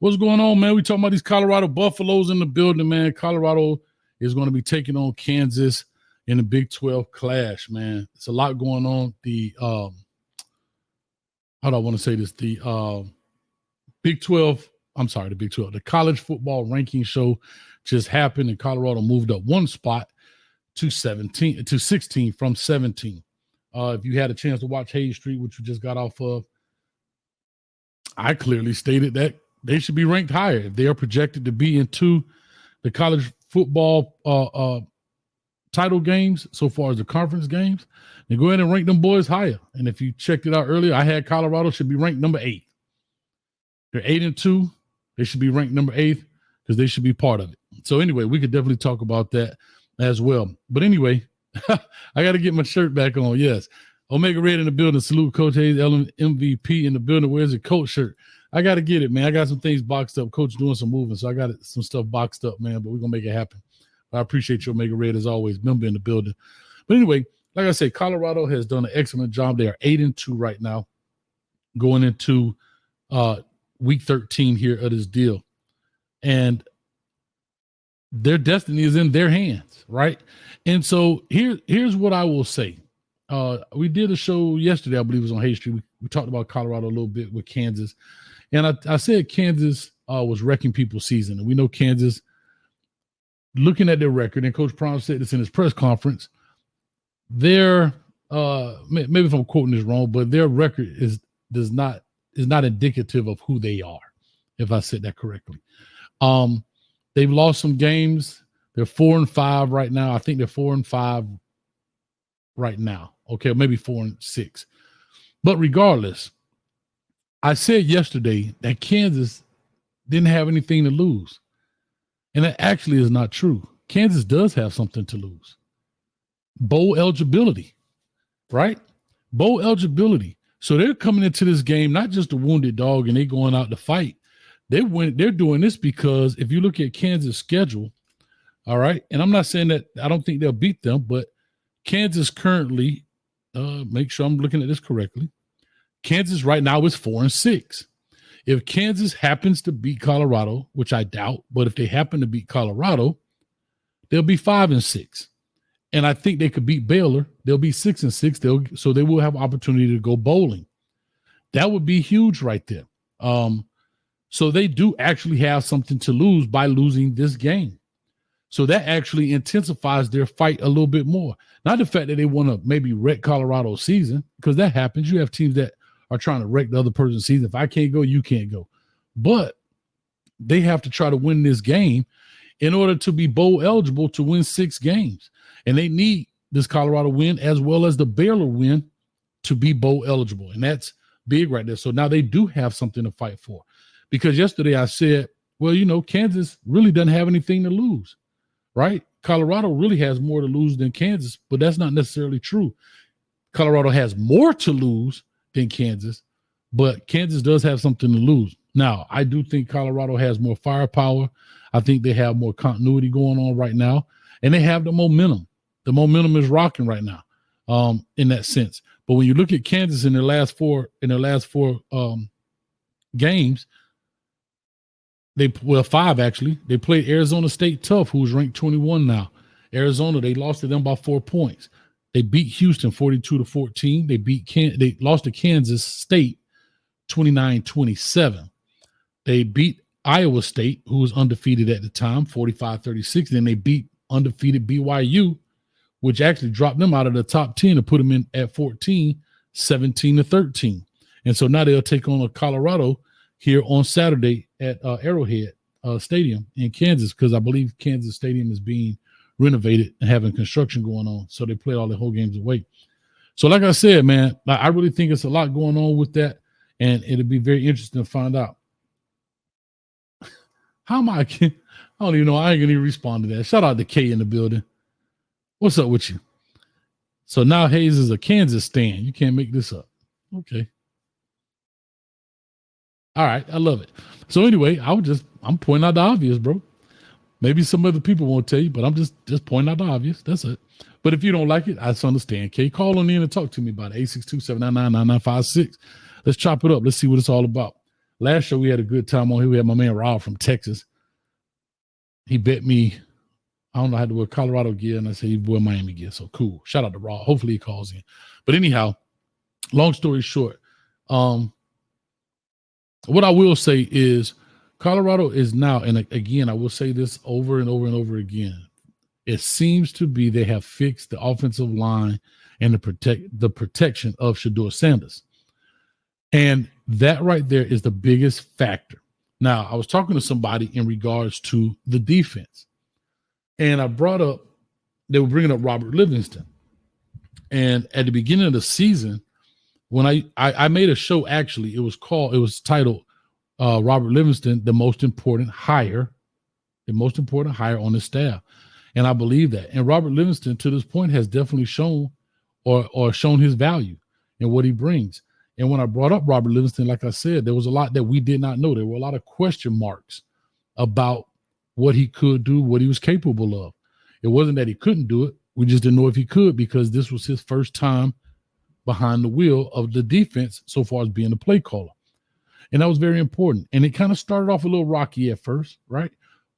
What's going on, man? We talking about these Colorado Buffaloes in the building, man. Colorado is going to be taking on Kansas in the Big 12 clash, man. It's a lot going on. The how do I want to say this? The Big 12, I'm sorry, the Big 12, the college football ranking show just happened, and Colorado moved up one spot to 16 from 17. If you had a chance to watch Hayes Street, which we just got off of, I clearly stated that they should be ranked higher if they are projected to be into the college football title games so far as the conference games. Then go ahead and rank them boys higher. And if you checked it out earlier, I had Colorado should be ranked number 8. They're 8-2. They should be ranked number 8 because they should be part of it. So anyway, we could definitely talk about that as well. But anyway, I got to get my shirt back on. Yes. Omega Red in the building. Salute Coach Hayes, MVP in the building. Where's the coach shirt? I got to get it, man. I got some things boxed up. Coach doing some moving, so I got some stuff boxed up, man, but we're going to make it happen. I appreciate you, Omega Red, as always. Member in the building. But anyway, like I said, Colorado has done an excellent job. They are 8-2 right now, going into week 13 here of this deal. And their destiny is in their hands, right? And so here's what I will say. We did a show yesterday, I believe it was on Hayes Street. We talked about Colorado a little bit with Kansas. And I said Kansas was wrecking people's season. And we know Kansas, looking at their record, and Coach Prime said this in his press conference, their maybe if I'm quoting this wrong, but their record is not indicative of who they are, if I said that correctly. They've lost some games. They're 4-5 right now. I think they're 4-5 right now. Okay, maybe 4-6. But regardless, I said yesterday that Kansas didn't have anything to lose. And that actually is not true. Kansas does have something to lose. Bowl eligibility, right? Bowl eligibility. So they're coming into this game, not just a wounded dog and they going out to fight. They're doing this because if you look at Kansas' schedule, all right, and I'm not saying that I don't think they'll beat them, but Kansas currently, make sure I'm looking at this correctly. Kansas right now is 4-6. If Kansas happens to beat Colorado, which I doubt, but if they happen to beat Colorado, they'll be 5-6. And I think they could beat Baylor. They'll be 6-6. So they will have opportunity to go bowling. That would be huge right there. So they do actually have something to lose by losing this game. So that actually intensifies their fight a little bit more. Not the fact that they want to maybe wreck Colorado's season, because that happens. You have teams that are trying to wreck the other person's season. If I can't go, you can't go. But they have to try to win this game in order to be bowl eligible to win 6 games. And they need this Colorado win as well as the Baylor win to be bowl eligible. And that's big right there. So now they do have something to fight for. Because yesterday I said, well, Kansas really doesn't have anything to lose, right? Colorado really has more to lose than Kansas, but that's not necessarily true. Colorado has more to lose than Kansas, but Kansas does have something to lose. Now, I do think Colorado has more firepower. I think they have more continuity going on right now, and they have the momentum. The momentum is rocking right now, in that sense. But when you look at Kansas in their last four games, 5 actually. They played Arizona State tough, who's ranked 21 now. Arizona, they lost to them by 4 points. They beat Houston 42-14. They lost to Kansas State 29-27. They beat Iowa State, who was undefeated at the time, 45-36. Then they beat undefeated BYU, which actually dropped them out of the top 10 to put them in at 14, 17-13. And so now they'll take on Colorado here on Saturday at Arrowhead Stadium in Kansas, because I believe Kansas Stadium is being renovated and having construction going on. So they play all the whole games away. So like I said, man, I really think it's a lot going on with that. And it'll be very interesting to find out. How am I don't even know. I ain't gonna even respond to that. Shout out to Kay in the building. What's up with you? So now Hayes is a Kansas stan. You can't make this up. Okay. All right. I love it. So anyway, I'm pointing out the obvious, bro. Maybe some other people won't tell you, but I'm just pointing out the obvious. That's it. But if you don't like it, I just understand. Okay, call on in and talk to me about it. 862-799-9956. Let's chop it up. Let's see what it's all about. Last show we had a good time on here. We had my man Rob from Texas. He bet me, I don't know how to wear Colorado gear, and I said he wear Miami gear. So cool. Shout out to Rob. Hopefully he calls in. But anyhow, long story short, what I will say is Colorado is now, and again, I will say this over and over and over again. It seems to be they have fixed the offensive line and the protection of Shedeur Sanders. And that right there is the biggest factor. Now, I was talking to somebody in regards to the defense, and I brought up, they were bringing up Robert Livingston. And at the beginning of the season, when I made a show, actually, it was titled Robert Livingston, the most important hire on the staff. And I believe that. And Robert Livingston, to this point, has definitely shown or shown his value and what he brings. And when I brought up Robert Livingston, like I said, there was a lot that we did not know. There were a lot of question marks about what he could do, what he was capable of. It wasn't that he couldn't do it. We just didn't know if he could, because this was his first time behind the wheel of the defense so far as being a play caller. And that was very important. And it kind of started off a little rocky at first, right?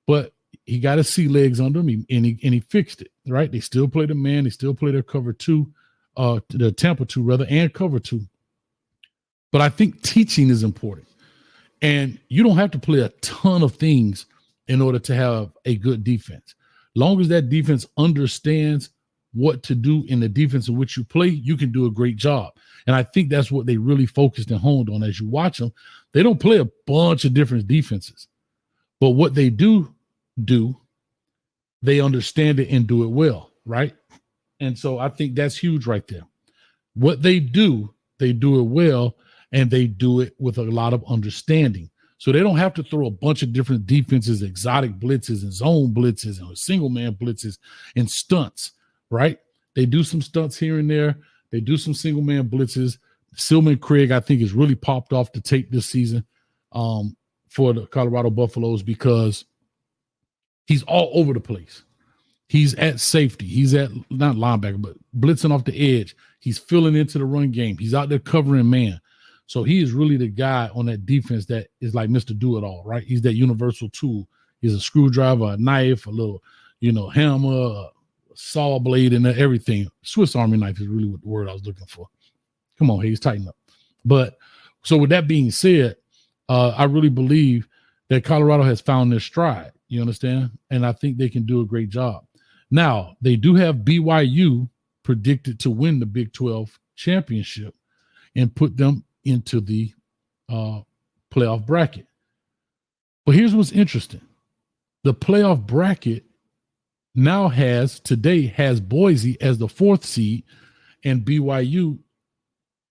But he got his sea legs under him, and he fixed it, right? They still play the man. They still play their cover two, the Tampa 2 rather, and cover 2. But I think teaching is important. And you don't have to play a ton of things in order to have a good defense. Long as that defense understands what to do in the defense in which you play, you can do a great job. And I think that's what they really focused and honed on. As you watch them, they don't play a bunch of different defenses. But what they do, they understand it and do it well, right? And so I think that's huge right there. What they do it well, and they do it with a lot of understanding. So they don't have to throw a bunch of different defenses, exotic blitzes and zone blitzes and single man blitzes and stunts, right? They do some stunts here and there. They do some single man blitzes. Silman Craig, I think, has really popped off the tape this season for the Colorado Buffaloes, because he's all over the place. He's at safety. He's at, not linebacker, but blitzing off the edge. He's filling into the run game. He's out there covering man. So he is really the guy on that defense that is like Mr. Do-It-All, right? He's that universal tool. He's a screwdriver, a knife, a little, hammer, a saw blade, and everything. Swiss Army knife is really what the word I was looking for. Come on, Hayes, tighten up. But so with that being said, I really believe that Colorado has found their stride. You understand? And I think they can do a great job. Now, they do have BYU predicted to win the Big 12 championship and put them into the playoff bracket. But here's what's interesting. The playoff bracket now has Boise as the 4th seed and BYU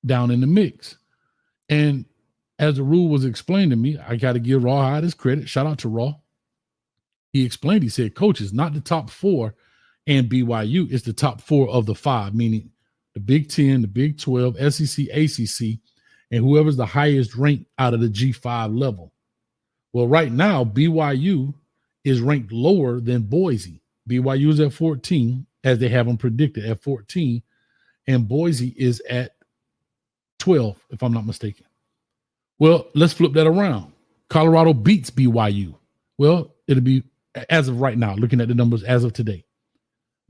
down in the mix. And as the rule was explained to me, I got to give Rawhide his credit. Shout out to Raw. He explained, he said, coach, it's not the top 4 and BYU, it's the top 4 of the 5, meaning the Big 10, the Big 12, SEC, ACC, and whoever's the highest ranked out of the G5 level. Well, right now, BYU is ranked lower than Boise. BYU is at 14, as they have them predicted at 14, and Boise is at 12, if I'm not mistaken. Well, let's flip that around. Colorado beats BYU. Well, it'll be, as of right now, looking at the numbers as of today,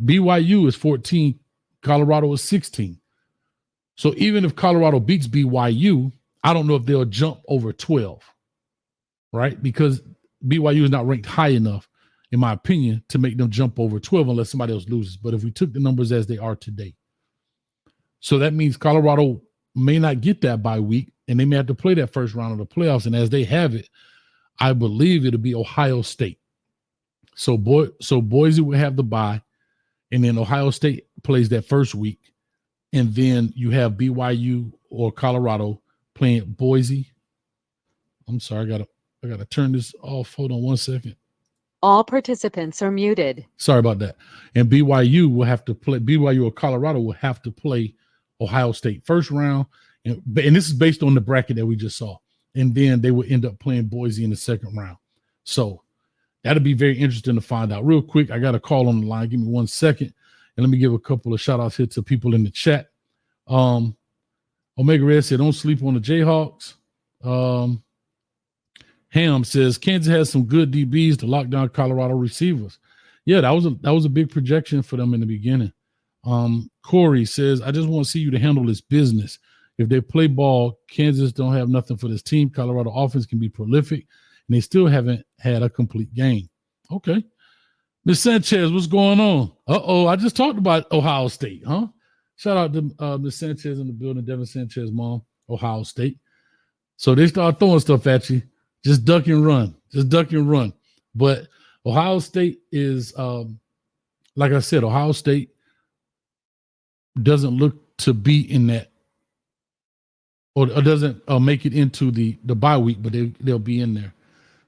BYU is 14, Colorado is 16. So even if Colorado beats BYU, I don't know if they'll jump over 12, right? Because BYU is not ranked high enough, in my opinion, to make them jump over 12 unless somebody else loses. But if we took the numbers as they are today, so that means Colorado may not get that bye week, and they may have to play that first round of the playoffs. And as they have it, I believe it'll be Ohio State. So Boise will have the bye, and then Ohio State plays that first week. And then you have BYU or Colorado playing Boise. I'm sorry, I gotta turn this off. Hold on one second. All participants are muted. Sorry about that. And BYU or Colorado will have to play Ohio State first round. And this is based on the bracket that we just saw. And then they will end up playing Boise in the second round. So that'll be very interesting to find out. Real quick, I got a call on the line. Give me 1 second. And let me give a couple of shout outs here to people in the chat. Omega Red said, don't sleep on the Jayhawks. Ham says Kansas has some good DBs to lock down Colorado receivers. Yeah, that was a big projection for them in the beginning. Corey says, I just want to see you to handle this business. If they play ball, Kansas don't have nothing for this team. Colorado offense can be prolific, and they still haven't had a complete game. Okay. Miss Sanchez, what's going on? I just talked about Ohio State, huh? Shout out to Miss Sanchez in the building, Devin Sanchez, mom, Ohio State. So they start throwing stuff at you. Just duck and run. Just duck and run. But Ohio State is, like I said, Ohio State doesn't look to be in that, or doesn't make it into the bye week, but they'll be in there.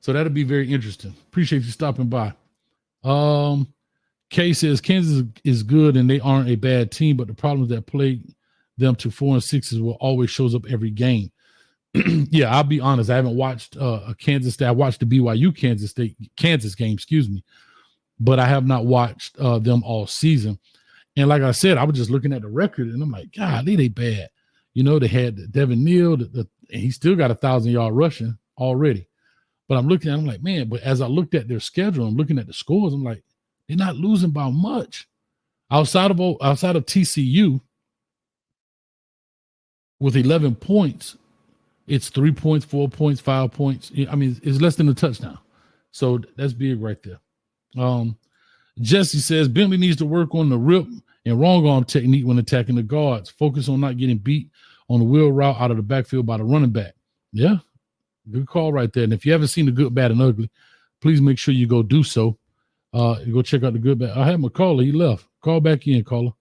So that'll be very interesting. Appreciate you stopping by. Kay says Kansas is good and they aren't a bad team, but the problems that plague them to 4-6 is what always shows up every game. Yeah, I'll be honest. I haven't watched a Kansas State. I watched the BYU Kansas game, but I have not watched them all season. And like I said, I was just looking at the record and I'm like, God, they bad. You know, they had Devin Neal, and he still got 1,000-yard rushing already. But I'm looking at them like, man, but as I looked at their schedule, I'm looking at the scores, I'm like, they're not losing by much. Outside of TCU with 11 points, it's 3 points, 4 points, 5 points. I mean, it's less than a touchdown. So that's big right there. Jesse says Bentley needs to work on the rip and wrong arm technique when attacking the guards. Focus on not getting beat on the wheel route out of the backfield by the running back. Yeah, good call right there. And if you haven't seen the Good, Bad, and Ugly, please make sure you go do so. You go check out the Good, Bad. I had my caller. He left. Call back in, caller.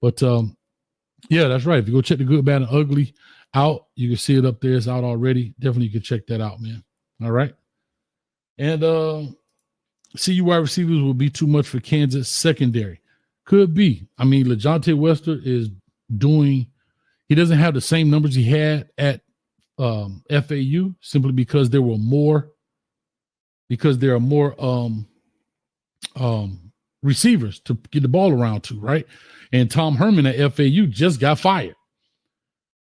But, yeah, that's right. If you go check the Good, Bad, and Ugly out, you can see it up there. It's out already. Definitely you can check that out, man. All right. And CU wide receivers will be too much for Kansas secondary. Could be. I mean, LeJohntay Wester is doing – he doesn't have the same numbers he had at FAU simply because there are more receivers to get the ball around to, right? And Tom Herman at FAU just got fired.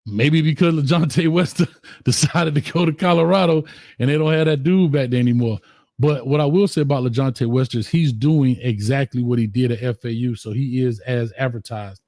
Maybe because LeJohntay Wester decided to go to Colorado and they don't have that dude back there anymore. But what I will say about LeJohntay Wester is he's doing exactly what he did at FAU. So he is as advertised.